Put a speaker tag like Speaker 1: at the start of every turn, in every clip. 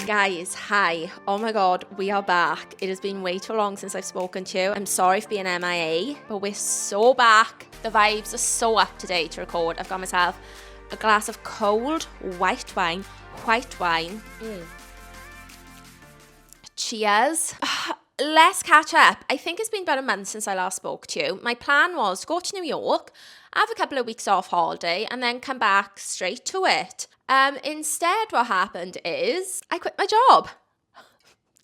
Speaker 1: Guys, hi. Oh my god, we are back. It has been way too long since I've spoken to you. I'm sorry for being MIA, but we're so back. The vibes are so up today to record. I've got myself a glass of cold white wine. Cheers. Let's catch up. I think it's been about a month since I last spoke to you. My plan was to go to New York, have a couple of weeks off holiday, and then come back straight to it. Instead, what happened is I quit my job.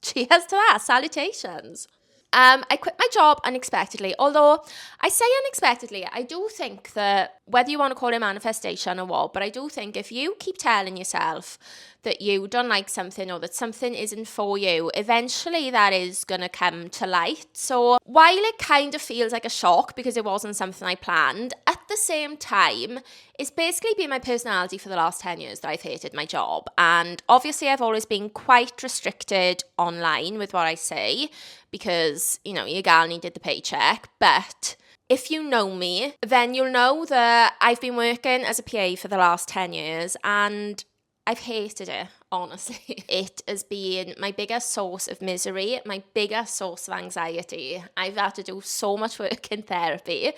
Speaker 1: Cheers to that. Salutations. I quit my job unexpectedly, although I say unexpectedly, I do think that whether you want to call it manifestation or what, but I do think if you keep telling yourself that you don't like something or that something isn't for you, eventually that is going to come to light. So while it kind of feels like a shock because it wasn't something I planned, at the same time, it's basically been my personality for the last 10 years that I've hated my job. And obviously I've always been quite restricted online with what I say because, you know, your gal needed the paycheck. But if you know me, then you'll know that I've been working as a PA for the last 10 years and I've hated it, honestly. It has been my biggest source of misery, my biggest source of anxiety. I've had to do so much work in therapy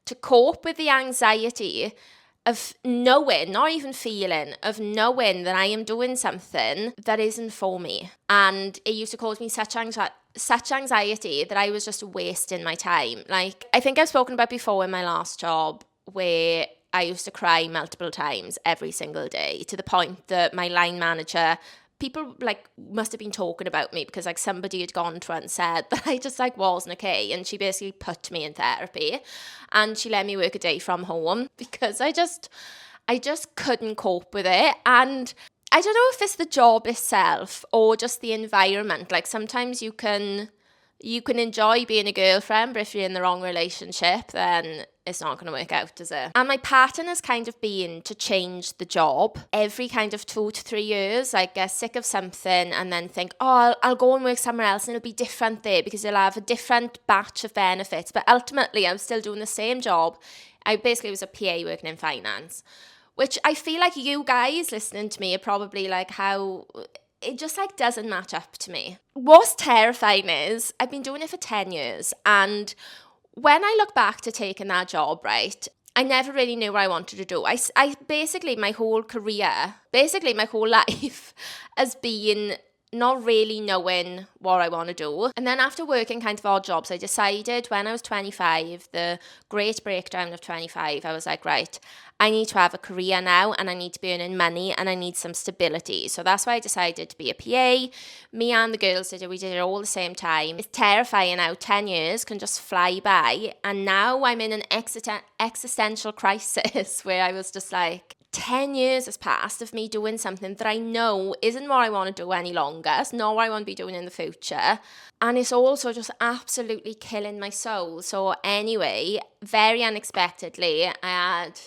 Speaker 1: to cope with the anxiety of knowing, not even feeling, of knowing that I am doing something that isn't for me. And it used to cause me such anxiety that I was just wasting my time. Like, I think I've spoken about before in my last job where I used to cry multiple times every single day to the point that my line manager, people like must have been talking about me because like somebody had gone to her and said that I just like wasn't okay, and she basically put me in therapy and she let me work a day from home because I just couldn't cope with it. And I don't know if it's the job itself or just the environment. Like sometimes you can enjoy being a girlfriend, but if you're in the wrong relationship, then it's not going to work out, is it? And my pattern has kind of been to change the job every kind of 2 to 3 years. Like get sick of something and then think, oh, I'll go and work somewhere else and it'll be different there because it'll have a different batch of benefits. But ultimately, I'm still doing the same job. I basically was a PA working in finance, which I feel like you guys listening to me are probably like, how it just like doesn't match up to me. What's terrifying is I've been doing it for 10 years, and when I look back to taking that job, right, I never really knew what I wanted to do. I basically my whole career, basically my whole life has been not really knowing what I want to do. And then after working kind of odd jobs, I decided when I was 25, the great breakdown of 25, I was like, right, I need to have a career now and I need to be earning money and I need some stability. So that's why I decided to be a PA. Me and the girls did it. We did it all the same time. It's terrifying how 10 years can just fly by. And now I'm in an existential crisis where I was just like, 10 years has passed of me doing something that I know isn't what I want to do any longer. It's not what I want to be doing in the future. And it's also just absolutely killing my soul. So anyway, very unexpectedly, I had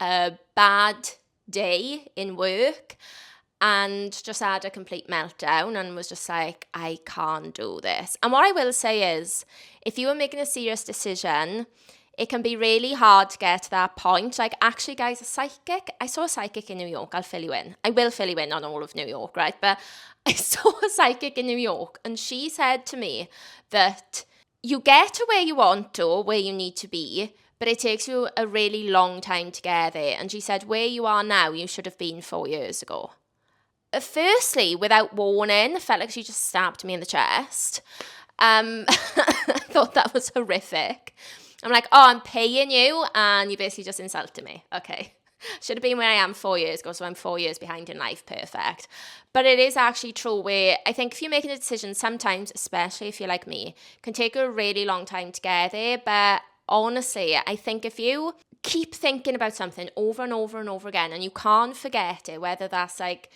Speaker 1: a bad day in work and just had a complete meltdown and was just like, I can't do this. And what I will say is, if you are making a serious decision, it can be really hard to get to that point. Like, actually, guys, I saw a psychic in New York. I'll fill you in. I will fill you in on all of New York, right? But I saw a psychic in New York, and she said to me that you get to where you want to, where you need to be, but it takes you a really long time to get there. And she said, where you are now, you should have been 4 years ago. Firstly, without warning, I felt like she just stabbed me in the chest. I thought that was horrific. I'm like, oh, I'm paying you, and you basically just insulted me. Okay. Should have been where I am 4 years ago, so I'm 4 years behind in life. Perfect. But it is actually true where I think if you're making a decision, sometimes, especially if you're like me, it can take a really long time to get there. But honestly, I think if you keep thinking about something over and over and over again, and you can't forget it, whether that's like,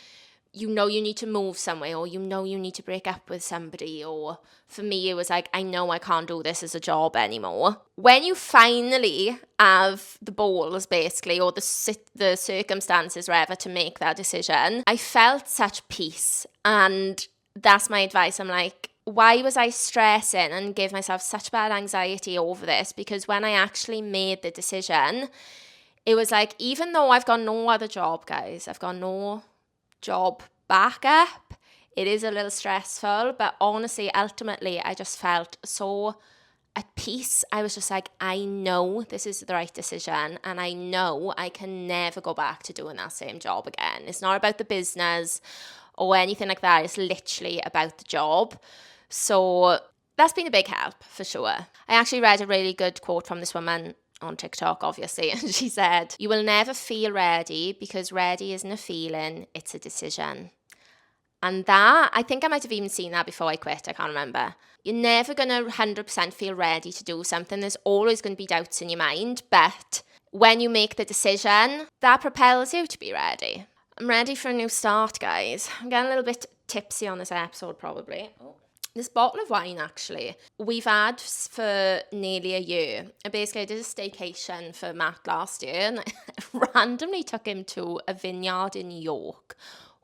Speaker 1: you know you need to move somewhere, or you know you need to break up with somebody, or for me it was like, I know I can't do this as a job anymore. When you finally have the balls basically, or the circumstances rather, to make that decision, I felt such peace. And that's my advice. I'm like, why was I stressing and give myself such bad anxiety over this? Because when I actually made the decision, it was like, even though I've got no other job, guys, I've got no job backup, It is a little stressful, but honestly, ultimately, I just felt so at peace. I was just like, I know this is the right decision, and I know I can never go back to doing that same job again. It's not about the business or anything like that. It's literally about the job. So that's been a big help for sure. I actually read a really good quote from this woman on TikTok, obviously, and she said, "You will never feel ready because ready isn't a feeling, it's a decision." And that, I think I might have even seen that before I quit. I can't remember. You're never going to 100% feel ready to do something. There's always going to be doubts in your mind. But when you make the decision, that propels you to be ready. I'm ready for a new start, guys. I'm getting a little bit tipsy on this episode, probably. This bottle of wine, actually, we've had for nearly a year. I basically did a staycation for Matt last year, and I randomly took him to a vineyard in New York.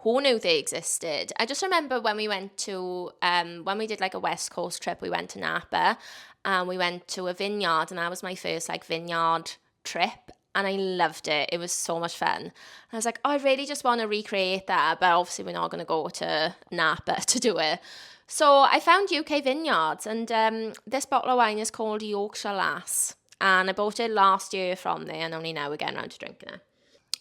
Speaker 1: Who knew they existed? I just remember when we went to, when we did like a West Coast trip, we went to Napa and we went to a vineyard, and that was my first like vineyard trip, and I loved it. It was so much fun. And I was like, oh, I really just want to recreate that, but obviously we're not going to go to Napa to do it. So I found UK vineyards, and this bottle of wine is called Yorkshire Lass, and I bought it last year from there, and only now we're getting around to drinking it.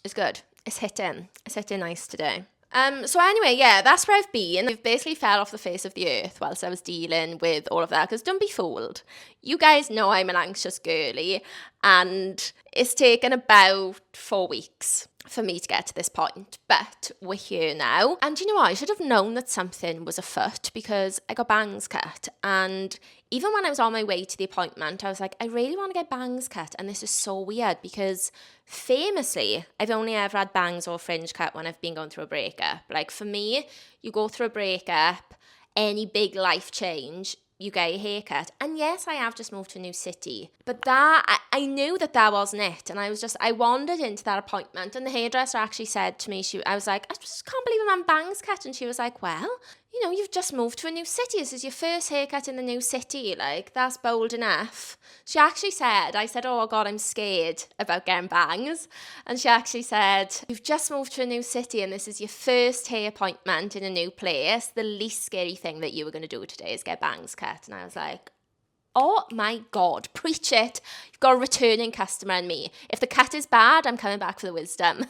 Speaker 1: It's good. It's hitting nice today. So anyway, yeah, that's where I've been. I've basically fell off the face of the earth whilst I was dealing with all of that, because don't be fooled. You guys know I'm an anxious girly, and it's taken about 4 weeks for me to get to this point, but we're here now. And you know what? I should have known that something was afoot because I got bangs cut, and even when I was on my way to the appointment, I was like, I really want to get bangs cut, and this is so weird because famously, I've only ever had bangs or fringe cut when I've been going through a breakup. Like for me, you go through a breakup, any big life change, you get your haircut. And yes, I have just moved to a new city, but that, I knew that wasn't it. And I wandered into that appointment, and the hairdresser actually said to me, I was like, I just can't believe I'm having bangs cut. And she was like, well, you know, you've just moved to a new city. This is your first haircut in the new city. Like, that's bold enough. She actually said, I said, oh God, I'm scared about getting bangs. And she actually said, you've just moved to a new city and this is your first hair appointment in a new place. The least scary thing that you were going to do today is get bangs cut. And I was like, oh my God, preach it. You've got a returning customer in me. If the cut is bad, I'm coming back for the wisdom.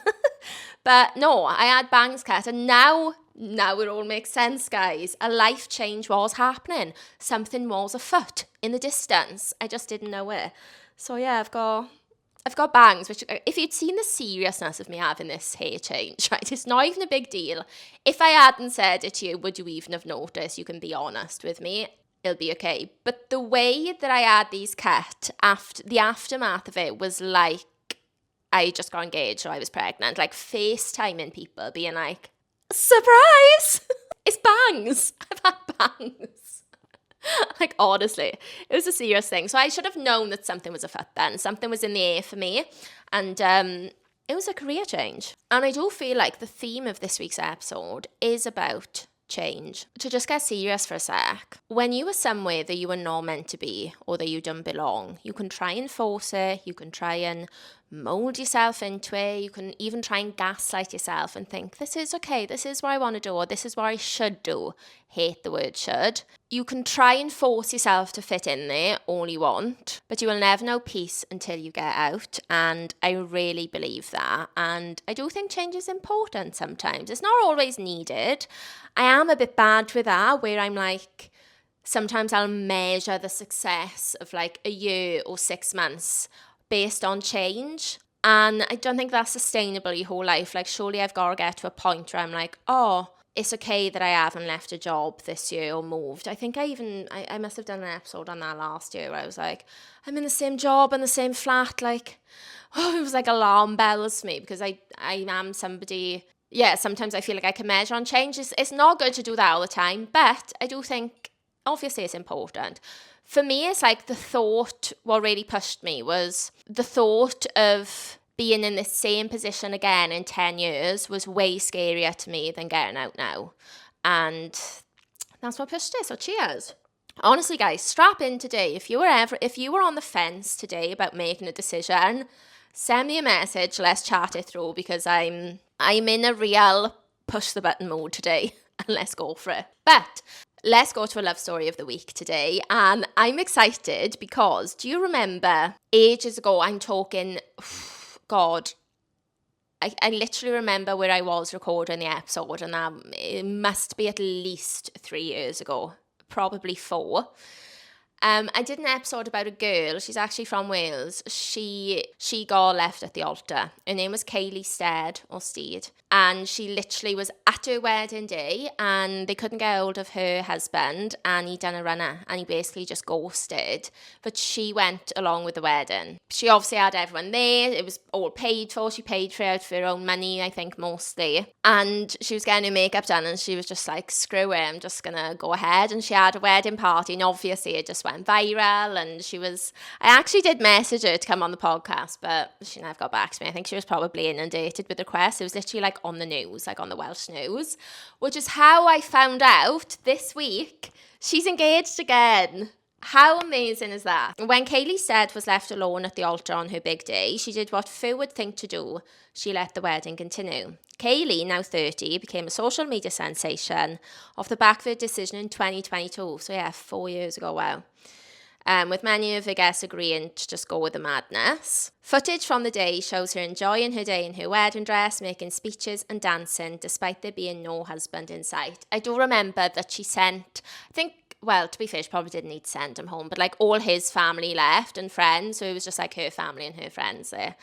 Speaker 1: But no, I had bangs cut, and now it all makes sense, guys. A life change was happening. Something was afoot in the distance. I just didn't know it. So yeah, I've got bangs, which if you'd seen the seriousness of me having this hair change, right, it's not even a big deal. If I hadn't said it to you, would you even have noticed? You can be honest with me. It'll be okay. But the way that I had these cut, the aftermath of it was like I just got engaged or I was pregnant. Like FaceTiming people being like, surprise! It's bangs! I've had bangs. Like honestly, it was a serious thing. So I should have known that something was afoot then. Something was in the air for me. And it was a career change. And I do feel like the theme of this week's episode is about change. To just get serious for a sec, when you are somewhere that you are not meant to be or that you don't belong, you can try and force it, you can try and mold yourself into it, you can even try and gaslight yourself and think, this is okay, this is what I want to do, or this is what I should do. Hate the word should. You can try and force yourself to fit in there all you want, but you will never know peace until you get out, and I really believe that. And I do think change is important sometimes. It's not always needed. I am a bit bad with that, where I'm like, sometimes I'll measure the success of like a year or 6 months based on change. And I don't think that's sustainable your whole life. Like surely I've got to get to a point where I'm like, oh, it's okay that I haven't left a job this year or moved. I think I must have done an episode on that last year where I was like, I'm in the same job and the same flat. Like, oh, it was like alarm bells for me because I am somebody, yeah, sometimes I feel like I can measure on change. It's not good to do that all the time, but I do think obviously it's important. For me, it's like the thought, what really pushed me was the thought of being in the same position again in 10 years was way scarier to me than getting out now. And that's what pushed it. So cheers. Honestly, guys, strap in today. If you were on the fence today about making a decision, send me a message. Let's chat it through because I'm in a real push the button mode today. and let's go for it. But let's go to a love story of the week today. And I'm excited because, do you remember ages ago, I'm talking, God, I literally remember where I was recording the episode, and it must be at least 3 years ago, probably 4. I did an episode about a girl. She's actually from Wales. She got left at the altar. Her name was Kaylee Stead. And she literally was at her wedding day and they couldn't get hold of her husband and he'd done a runner and he basically just ghosted. But she went along with the wedding. She obviously had everyone there. It was all paid for. She paid for it out of her own money, I think, mostly. And she was getting her makeup done and she was just like, screw it, I'm just going to go ahead. And she had a wedding party and obviously it just went viral. And I actually did message her to come on the podcast, but she never got back to me. I think she was probably inundated with requests. It was literally like on the news, like on the Welsh news, which is how I found out this week she's engaged again. How amazing is that? When Kaylee Stead was left alone at the altar on her big day, she did what few would think to do. She let the wedding continue. Kaylee, now 30, became a social media sensation off the back of her decision in 2022. So yeah, 4 years ago, wow. With many of her guests agreeing to just go with the madness. Footage from the day shows her enjoying her day in her wedding dress, making speeches and dancing, despite there being no husband in sight. I do remember that she sent, I think, well, to be fair, she probably didn't need to send him home, but like all his family left and friends, so it was just like her family and her friends there.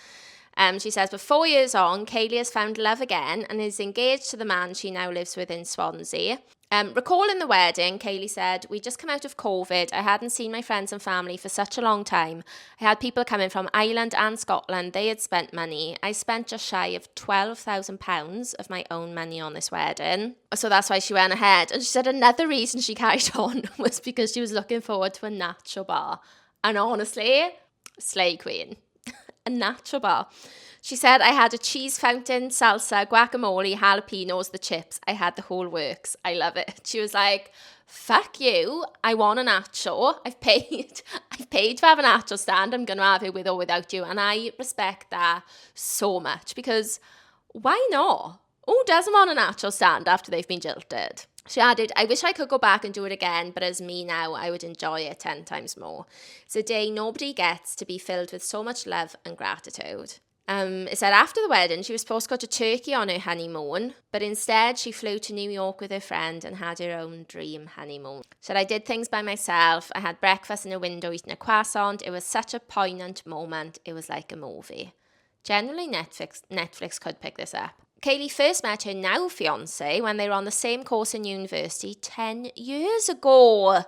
Speaker 1: She says, but 4 years on, Kaylee has found love again and is engaged to the man she now lives with in Swansea. Recalling the wedding, Kaylee said, we just come out of COVID. I hadn't seen my friends and family for such a long time. I had people coming from Ireland and Scotland. They had spent money. I spent just shy of £12,000 of my own money on this wedding. So that's why she went ahead. And she said another reason she carried on was because she was looking forward to a natural bar. And honestly, slay queen. A natural bar. She said, I had a cheese fountain, salsa, guacamole, jalapenos, the chips. I had the whole works. I love it. She was like, fuck you. I want a nacho. I've paid to have a nacho stand. I'm going to have it with or without you. And I respect that so much because why not? Who doesn't want a nacho stand after they've been jilted? She added, I wish I could go back and do it again, but as me now, I would enjoy it 10 times more. It's a day nobody gets to be filled with so much love and gratitude. It said after the wedding, she was supposed to go to Turkey on her honeymoon, but instead she flew to New York with her friend and had her own dream honeymoon. She said, I did things by myself. I had breakfast in a window eating a croissant. It was such a poignant moment. It was like a movie. Generally, Netflix could pick this up. Kaylee first met her now fiancé when they were on the same course in university 10 years ago.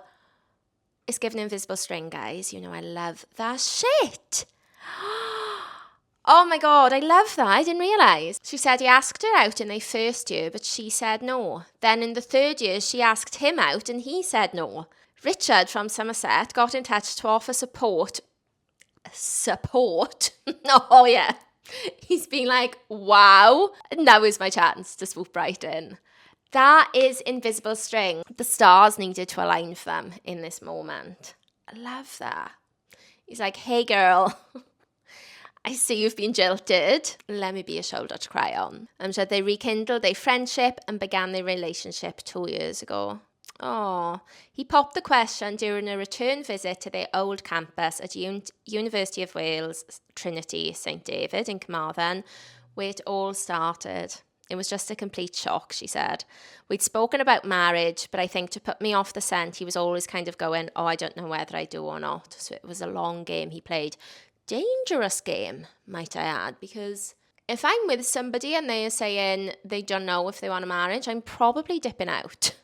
Speaker 1: It's given invisible string, guys. You know I love that shit. Oh my God, I love that. I didn't realise. She said he asked her out in their first year, but she said no. Then in the third year, she asked him out and he said no. Richard from Somerset got in touch to offer support. Support? Oh yeah. He's been like, wow, now is my chance to swoop right in. That is invisible string. The stars needed to align for them in this moment. I love that. He's like, hey girl, I see you've been jilted. Let me be a shoulder to cry on. So they rekindled their friendship and began their relationship 2 years ago. Oh, he popped the question during a return visit to their old campus at University of Wales, Trinity St David in Carmarthen, where it all started. It was just a complete shock, she said. We'd spoken about marriage, but I think to put me off the scent, he was always kind of going, oh, I don't know whether I do or not. So it was a long game he played. Dangerous game, might I add, because if I'm with somebody and they're saying they don't know if they want a marriage, I'm probably dipping out.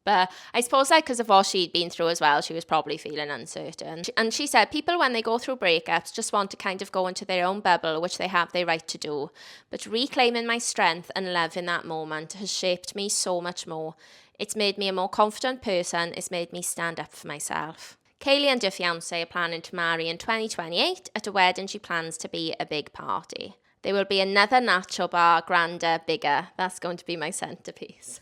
Speaker 1: But I suppose that because of what she'd been through as well, she was probably feeling uncertain. And she said people, when they go through breakups, just want to kind of go into their own bubble, which they have their right to do. But reclaiming my strength and love in that moment has shaped me so much more. It's made me a more confident person. It's made me stand up for myself. Kaylee and her fiancé are planning to marry in 2028 at a wedding she plans to be a big party. There will be another nacho bar, grander, bigger. That's going to be my centerpiece.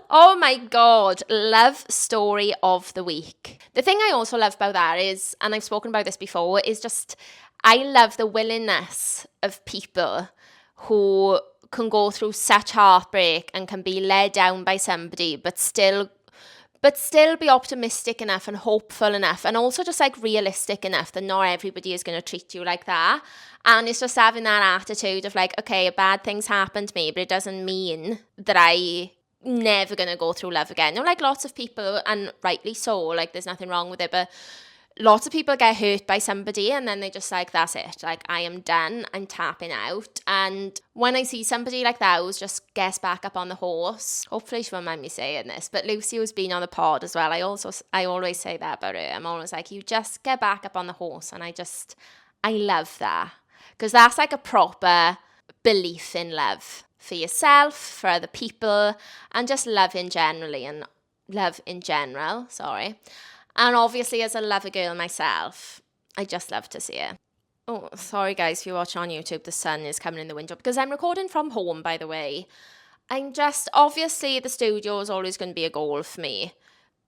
Speaker 1: Oh my God, love story of the week. The thing I also love about that is, and I've spoken about this before, is just I love the willingness of people who can go through such heartbreak and can be let down by somebody, but still be optimistic enough and hopeful enough, and also just like realistic enough that not everybody is going to treat you like that. And it's just having that attitude of like, okay, a bad thing's happened to me, but it doesn't mean that I never going to go through love again. You know, like lots of people, and rightly so, like there's nothing wrong with it, but lots of people get hurt by somebody and then they just like, that's it, like I am done, I'm tapping out. And when I see somebody like that who's just gets back up on the horse, hopefully she won't mind me saying this, but Lucy, who's been on the pod as well, I always say that about her. I'm always like, you just get back up on the horse, and I love that, because that's like a proper belief in love for yourself, for other people, and just love in general, sorry. And obviously, as a lover girl myself, I just love to see it. Oh, sorry guys, if you're watching on YouTube, the sun is coming in the window because I'm recording from home, by the way. Obviously the studio is always going to be a goal for me,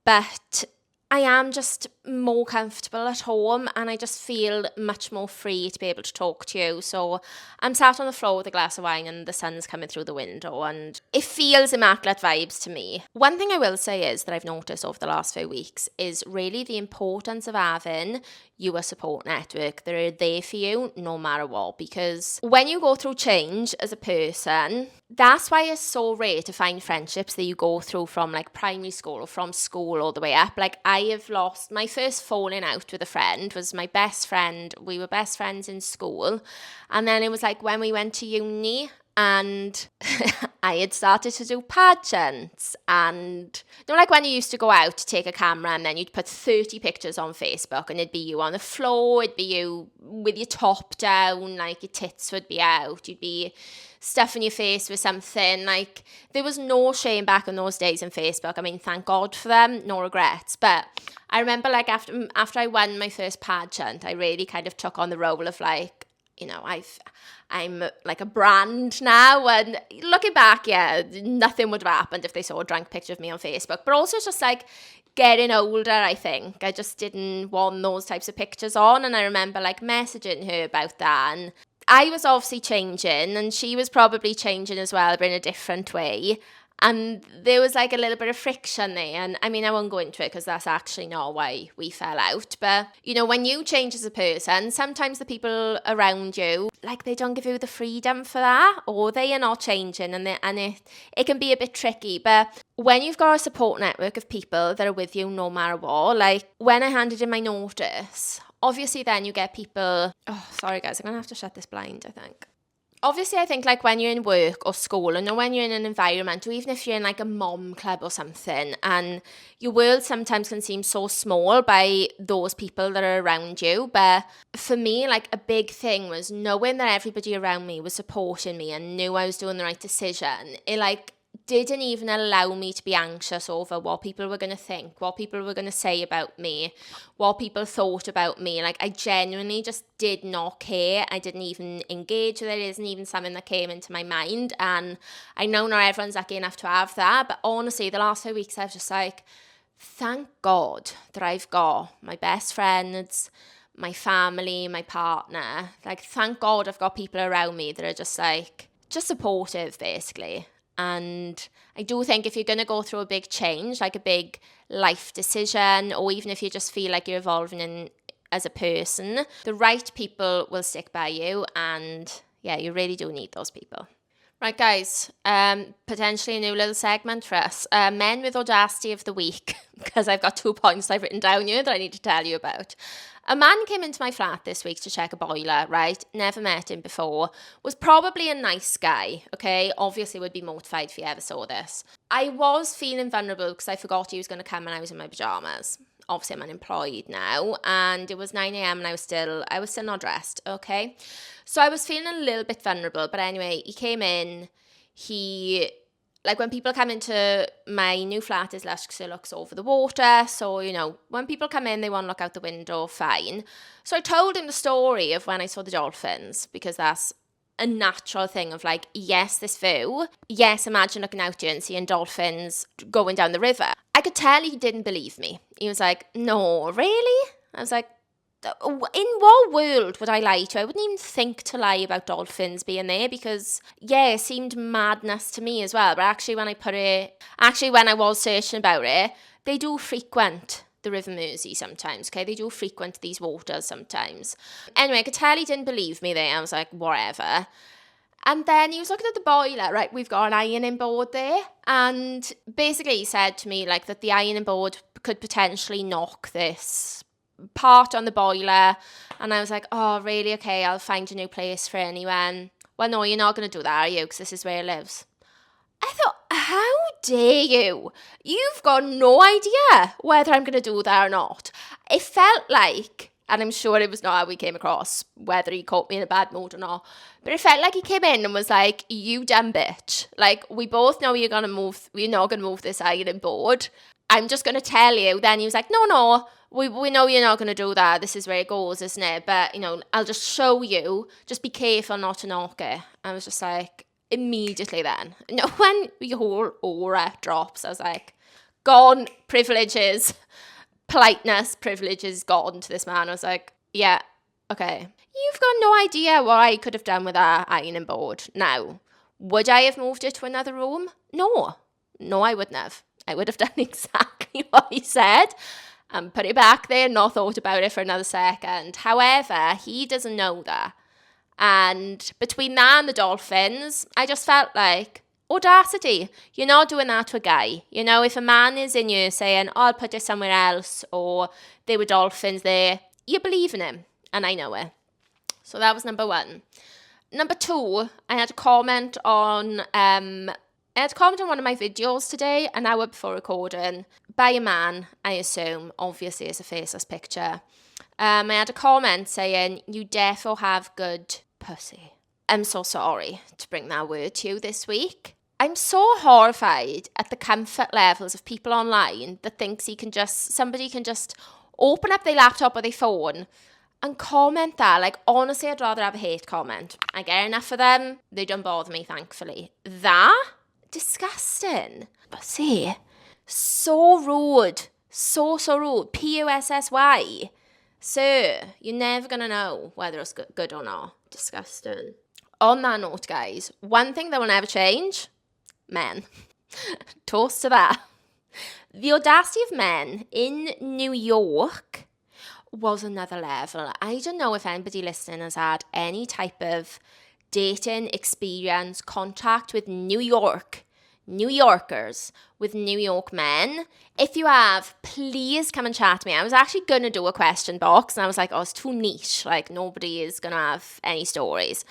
Speaker 1: but I am just more comfortable at home, and I just feel much more free to be able to talk to you. So I'm sat on the floor with a glass of wine and the sun's coming through the window, and it feels immaculate vibes to me. One thing I will say is that I've noticed over the last few weeks is really the importance of having a support network that are there for you no matter what, because when you go through change as a person, that's why it's so rare to find friendships that you go through from like primary school or from school all the way up. Like I have lost my first falling out with a friend was my best friend. We were best friends in school, and then it was like when we went to uni, and I had started to do pageants, and you know, like when you used to go out to take a camera and then you'd put 30 pictures on Facebook and it'd be you on the floor, it'd be you with your top down, like your tits would be out, you'd be stuffing your face with something. Like there was no shame back in those days in Facebook. I mean, thank God for them, no regrets. But I remember like after I won my first pageant, I really kind of took on the role of like, you know, I'm like a brand now, and looking back, yeah, nothing would have happened if they saw a drunk picture of me on Facebook. But also it's just like getting older, I think. I just didn't want those types of pictures on, and I remember like messaging her about that, and I was obviously changing, and she was probably changing as well, but in a different way. And there was like a little bit of friction there. And I mean, I won't go into it because that's actually not why we fell out. But, you know, when you change as a person, sometimes the people around you, like they don't give you the freedom for that, or they are not changing, and it can be a bit tricky. But when you've got a support network of people that are with you no matter what, like when I handed in my notice, obviously then you get people, oh, sorry guys, I'm going to have to shut this blind, I think. Obviously, I think like when you're in work or school, and when you're in an environment, or even if you're in like a mom club or something, and your world sometimes can seem so small by those people that are around you. But for me, like a big thing was knowing that everybody around me was supporting me and knew I was doing the right decision. It like didn't even allow me to be anxious over what people were going to think, what people were going to say about me, what people thought about me. Like I genuinely just did not care. I didn't even engage with it. It isn't even something that came into my mind. And I know not everyone's lucky enough to have that, but honestly, the last few weeks I've just like, thank God that I've got my best friends, my family, my partner. Like thank God I've got people around me that are just like, just supportive basically. And I do think if you're going to go through a big change, like a big life decision, or even if you just feel like you're evolving as a person, the right people will stick by you. And yeah, you really do need those people. Right, guys, potentially a new little segment for us. Men with Audacity of the Week, because I've got 2 points I've written down here that I need to tell you about. A man came into my flat this week to check a boiler, right? Never met him before. Was probably a nice guy, okay? Obviously would be mortified if he ever saw this. I was feeling vulnerable because I forgot he was going to come and I was in my pyjamas. Obviously I'm unemployed now, and it was 9 a.m. and I was still not dressed, okay? So I was feeling a little bit vulnerable, but anyway, he came in, like when people come into my new flat is lush because it looks over the water. So, you know, when people come in, they want to look out the window, fine. So I told him the story of when I saw the dolphins, because that's a natural thing of like, yes, this view. Yes, imagine looking out here and seeing dolphins going down the river. I could tell he didn't believe me. He was like, no, really? I was like, In what world would I lie to? I wouldn't even think to lie about dolphins being there because, yeah, it seemed madness to me as well. But actually, when I was searching about it, they do frequent the River Mersey sometimes, okay? They do frequent these waters sometimes. Anyway, I could tell he didn't believe me there. I was like, whatever. And then he was looking at the boiler, right? We've got an ironing board there. And basically he said to me, like, that the ironing board could potentially knock this part on the boiler. And I was like, oh, really? Okay, I'll find a new place for anyone. Well, no, you're not going to do that, are you? Because this is where he lives. I thought, how dare you? You've got no idea whether I'm going to do that or not. It felt like, and I'm sure it was not how we came across, whether he caught me in a bad mood or not, but it felt like he came in and was like, you dumb bitch. Like, we both know you're not going to move this ironing board. I'm just going to tell you. Then he was like, no, we know you're not going to do that. This is where it goes, isn't it? But, I'll just show you. Just be careful not to knock it. I was just like, immediately then. When your whole aura drops, I was like, gone, privileges, politeness, privileges gone to this man. I was like, yeah, okay. You've got no idea what I could have done with that ironing board. Now, would I have moved it to another room? No, I wouldn't have. I would have done exactly what he said and put it back there, not thought about it for another second. However, he doesn't know that. And between that and the dolphins, I just felt like, audacity. You're not doing that to a guy. If a man is in you saying, oh, I'll put it somewhere else, or there were dolphins there, you believe in him. And I know it. So that was number one. Number two, I had a comment on one of my videos today, an hour before recording, by a man, I assume. Obviously, it's a faceless picture. I had a comment saying, you defo have good pussy. I'm so sorry to bring that word to you this week. I'm so horrified at the comfort levels of people online that thinks somebody can just open up their laptop or their phone and comment that. Like, honestly, I'd rather have a hate comment. I get enough of them. They don't bother me, thankfully. That? Disgusting. But see, so rude. So rude. Pussy. Sir, you're never going to know whether it's good or not. Disgusting. On that note, guys, one thing that will never change, men. Toast to that. The audacity of men in New York was another level. I don't know if anybody listening has had any type of dating experience, contact with New Yorkers, with New York men. If you have, please come and chat to me. I was actually going to do a question box and I was like, oh, it's too niche. Like, nobody is going to have any stories.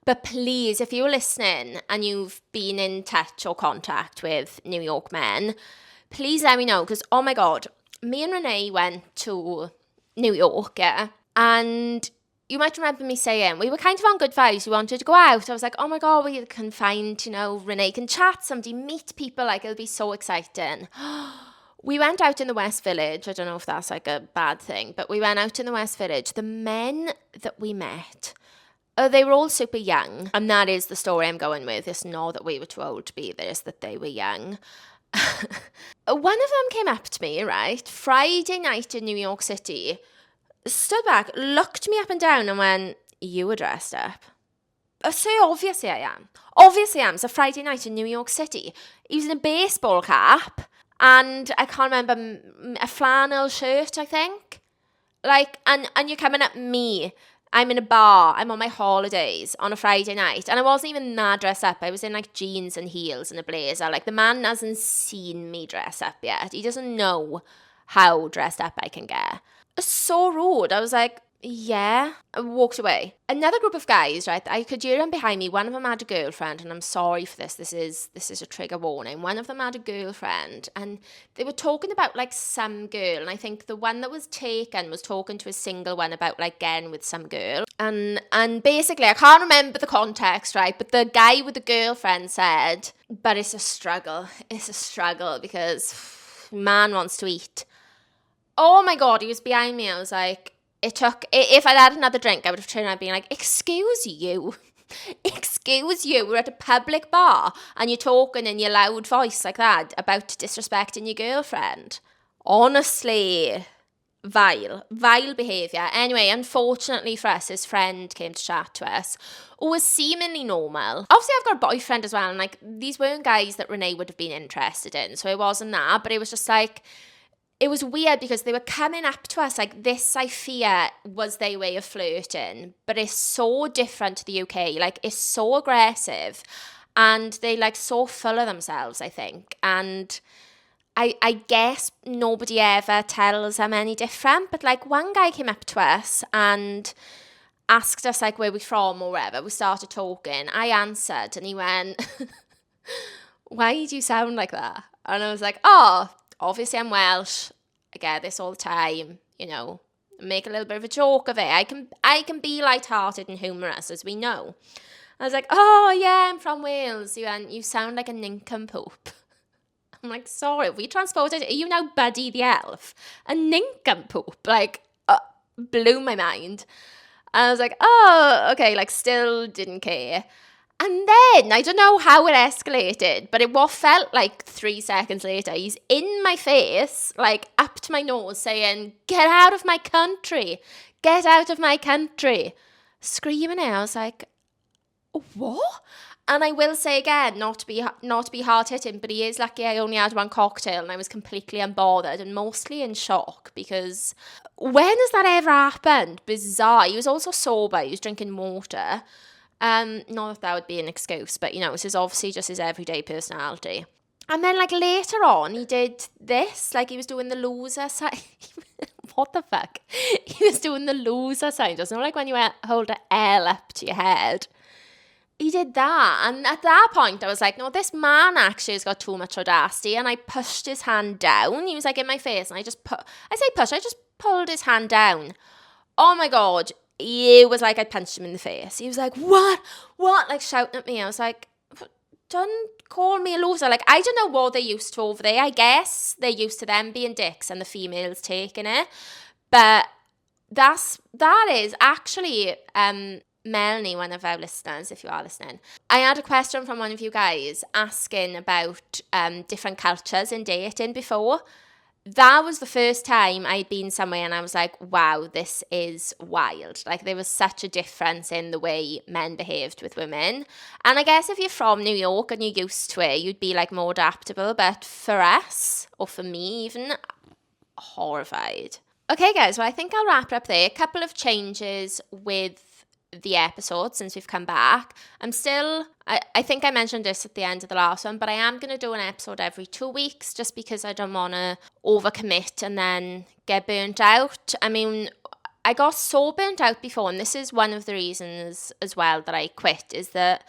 Speaker 1: But please, if you're listening and you've been in touch or contact with New York men, please let me know. Because, oh my God, me and Renee went to New York, yeah? And you might remember me saying, we were kind of on good vibes. We wanted to go out. I was like, oh my God, we can find, Renee can chat, somebody, meet people. Like, it'll be so exciting. We went out in the West Village. I don't know if that's like a bad thing, but we went out in the West Village. The men that we met, they were all super young. And that is the story I'm going with. It's not that we were too old to be this, that they were young. One of them came up to me, right, Friday night in New York City, stood back, looked me up and down and went, you were dressed up. So obviously I am. It's a Friday night in New York City. He was in a baseball cap and I can't remember, a flannel shirt, I think. Like, and you're coming at me. I'm in a bar. I'm on my holidays on a Friday night. And I wasn't even that dressed up. I was in like jeans and heels and a blazer. Like, the man hasn't seen me dress up yet. He doesn't know how dressed up I can get. So rude. I was like, yeah. I walked away. Another group of guys, right, I could hear them behind me. One of them had a girlfriend, and I'm sorry for this. This is a trigger warning. One of them had a girlfriend, and they were talking about like some girl, and I think the one that was taken was talking to a single one about like getting with some girl. And basically, I can't remember the context, right, but the guy with the girlfriend said, but it's a struggle. It's a struggle because man wants to eat. Oh my God, he was behind me. I was like, if I'd had another drink, I would have turned around being like, excuse you, we're at a public bar and you're talking in your loud voice like that about disrespecting your girlfriend. Honestly, vile behaviour. Anyway, unfortunately for us, his friend came to chat to us, who was seemingly normal. Obviously, I've got a boyfriend as well, and like, these weren't guys that Renee would have been interested in, so it wasn't that, but it was just like, it was weird because they were coming up to us like this, I fear, was their way of flirting, but it's so different to the UK. Like, it's so aggressive, and they like so full of themselves, I think, and I guess nobody ever tells them any different, but like one guy came up to us and asked us like where we're from or wherever. We started talking. I answered and he went, why do you sound like that? And I was like, oh, obviously I'm Welsh. I get this all the time, you know, make a little bit of a joke of it. I can be lighthearted and humorous, as we know. I was like, oh yeah, I'm from Wales. He went, you sound like a nincompoop. I'm like, sorry, we transported, are you now Buddy the Elf? A nincompoop, like, blew my mind. And I was like, oh, okay, like, still didn't care. And then, I don't know how it escalated, but it what felt like 3 seconds later, he's in my face, like, up to my nose, saying, get out of my country, get out of my country. Screaming it, I was like, what? And I will say again, not to be hard-hitting, but he is lucky I only had one cocktail and I was completely unbothered and mostly in shock, because when has that ever happened? Bizarre. He was also sober. He was drinking water. Not that would be an excuse, but, you know, this is obviously just his everyday personality. And then, like, later on, he did this. Like, he was doing the loser sign. What the fuck? He was doing the loser sign. Doesn't it? Like when you hold an L up to your head. He did that, and at that point I was like, no, this man actually has got too much audacity, and I pushed his hand down. He was like in my face, and I just pulled his hand down. Oh my God, it was like I punched him in the face. He was like, what, like shouting at me. I was like, don't call me a loser. Like, I don't know what they're used to over there. I guess they're used to them being dicks and the females taking it, but that is actually, Melanie, one of our listeners, if you are listening, I had a question from one of you guys asking about different cultures in dating before. That was the first time I'd been somewhere and I was like, wow, this is wild. Like, there was such a difference in the way men behaved with women. And I guess if you're from New York and you're used to it, you'd be like more adaptable. But for us, or for me even, horrified. Okay, guys, well, I think I'll wrap it up there. A couple of changes with the episode since we've come back. I'm still, I think I mentioned this at the end of the last one, but I am going to do an episode every 2 weeks just because I don't want to overcommit and then get burnt out. I mean, I got so burnt out before, and this is one of the reasons as well that I quit, is that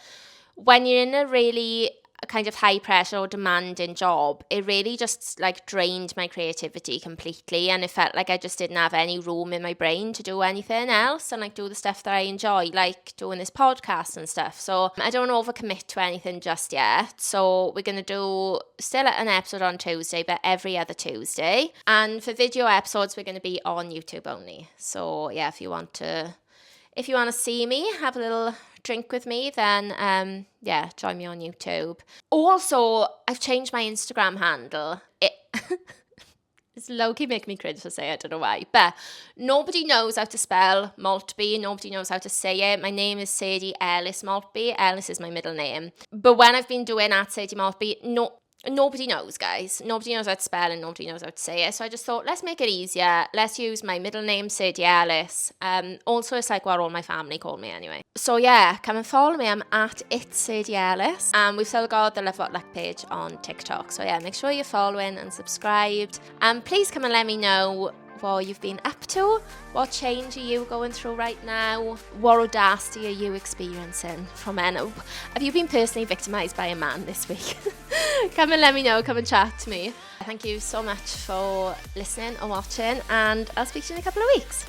Speaker 1: when you're in a really kind of high pressure or demanding job, it really just like drained my creativity completely, and it felt like I just didn't have any room in my brain to do anything else and like do the stuff that I enjoy, like doing this podcast and stuff. So I don't overcommit to anything just yet. So we're going to do still an episode on Tuesday, but every other Tuesday. And for video episodes, we're going to be on YouTube only. So yeah, if you want to see me, have a little drink with me, then join me on YouTube. Also, I've changed my Instagram handle. It's low-key making me cringe to say, I don't know why, but nobody knows how to spell Maltby, nobody knows how to say it. My name is Sadie Ellis Maltby. Ellis is my middle name. But when I've been doing at Sadie Maltby, nobody knows, guys. Nobody knows how to spell and nobody knows how to say it. So I just thought, let's make it easier. Let's use my middle name, Sadie Ellis. Also, it's like what all my family call me anyway. So yeah, come and follow me. I'm at It's Sadie Ellis. And we've still got the Love What Luck page on TikTok. So yeah, make sure you're following and subscribed. And please come and let me know what you've been up to, what change are you going through right now, what audacity are you experiencing from men. Have you been personally victimised by a man this week? Come and let me know, come and chat to me. Thank you so much for listening or watching, and I'll speak to you in a couple of weeks.